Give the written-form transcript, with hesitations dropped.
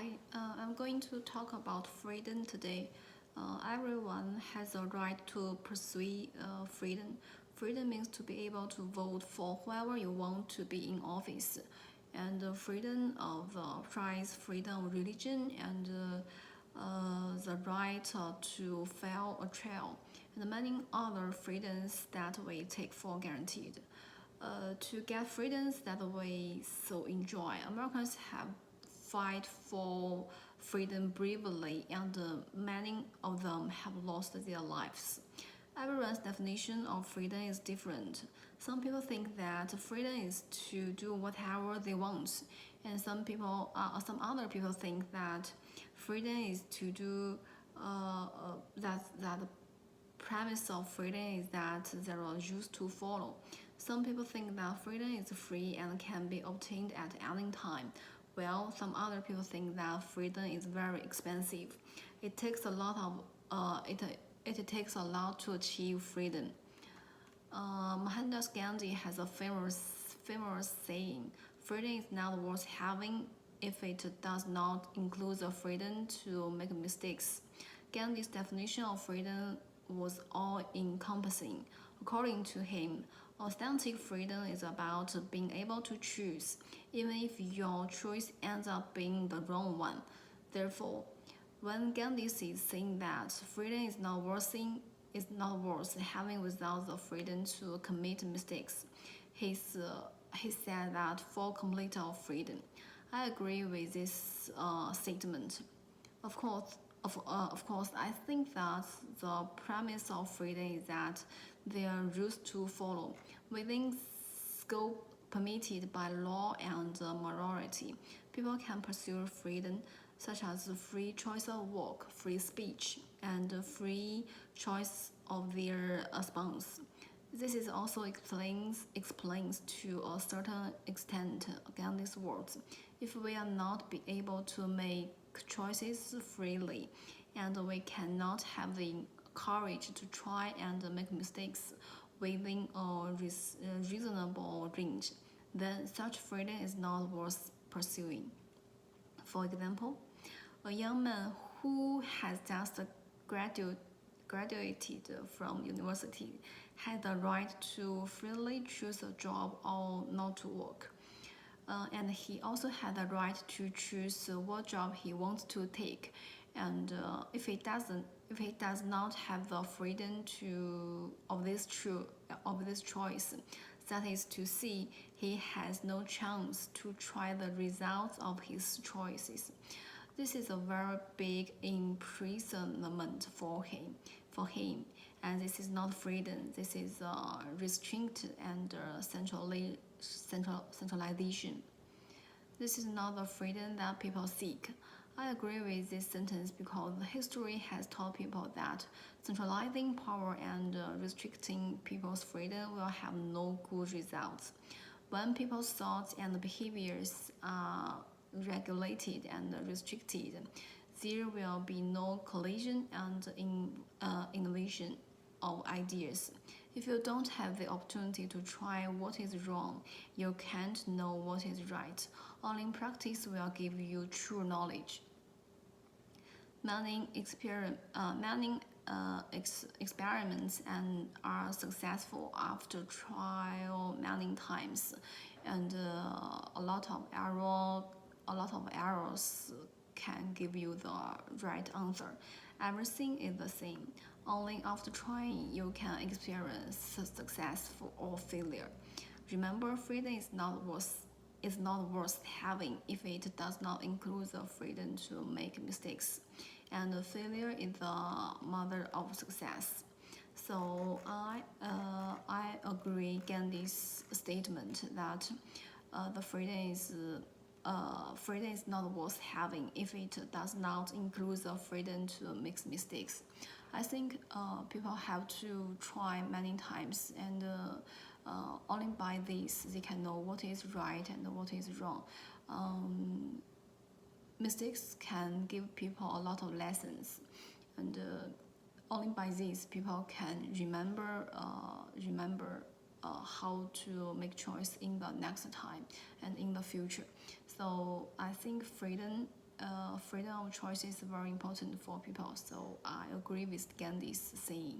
Hi, I'm going to talk about freedom today. Everyone has a right to pursue freedom. Freedom means to be able to vote for whoever you want to be in office, and freedom of price, freedom of religion, and the right to file a trial, and many other freedoms that we take for guaranteed. To get freedoms that we so enjoy, Americans have fight for freedom bravely, and many of them have lost their lives. Everyone's definition of freedom is different. Some people think that freedom is to do whatever they want, and some other people think that freedom is to do that the premise of freedom is that there are rules to follow. Some people think that freedom is free and can be obtained at any time. Well, some other people think that freedom is very expensive. It takes a lot of it takes a lot to achieve freedom. Mahatma Gandhi has a famous saying: "Freedom is not worth having if it does not include the freedom to make mistakes." Gandhi's definition of freedom was all-encompassing. According to him, authentic freedom is about being able to choose, even if your choice ends up being the wrong one. Therefore, when Gandhi is saying that freedom is not worth having without the freedom to commit mistakes, he said that for complete freedom. I agree with this statement. Of course, of course, I think that the premise of freedom is that there are rules to follow within scope permitted by law and morality. People can pursue freedom, such as free choice of work, free speech, and free choice of their spouse. This is also explains to a certain extent again these words. If we are not be able to make choices freely, and we cannot have the courage to try and make mistakes within a reasonable range, then such freedom is not worth pursuing. For example, a young man who has just graduated from university has the right to freely choose a job or not to work. And he also had the right to choose what job he wants to take. And if he does not have the freedom of this choice, that is to say, he has no chance to try the results of his choices. This is a very big imprisonment for him, and this is not freedom. This is restraint and centralization. This is not the freedom that people seek. I agree with this sentence because history has taught people that centralizing power and restricting people's freedom will have no good results. When people's thoughts and behaviors are regulated and restricted, there will be no collision and innovation of ideas. If you don't have the opportunity to try what is wrong, you can't know what is right. Only practice will give you true knowledge. Many experiments and are successful after trial many times, and a lot of errors can give you the right answer. Everything is the same. Only after trying you can experience success or failure. Remember, freedom is not worth having if it does not include the freedom to make mistakes. And failure is the mother of success. So I agree Gandhi's statement that the freedom is not worth having if it does not include the freedom to make mistakes. I think people have to try many times, and only by this they can know what is right and what is wrong. Mistakes can give people a lot of lessons, and only by this people can remember how to make choice in the next time and in the future. So I think freedom of choice is very important for people. So I agree with Gandhi's saying.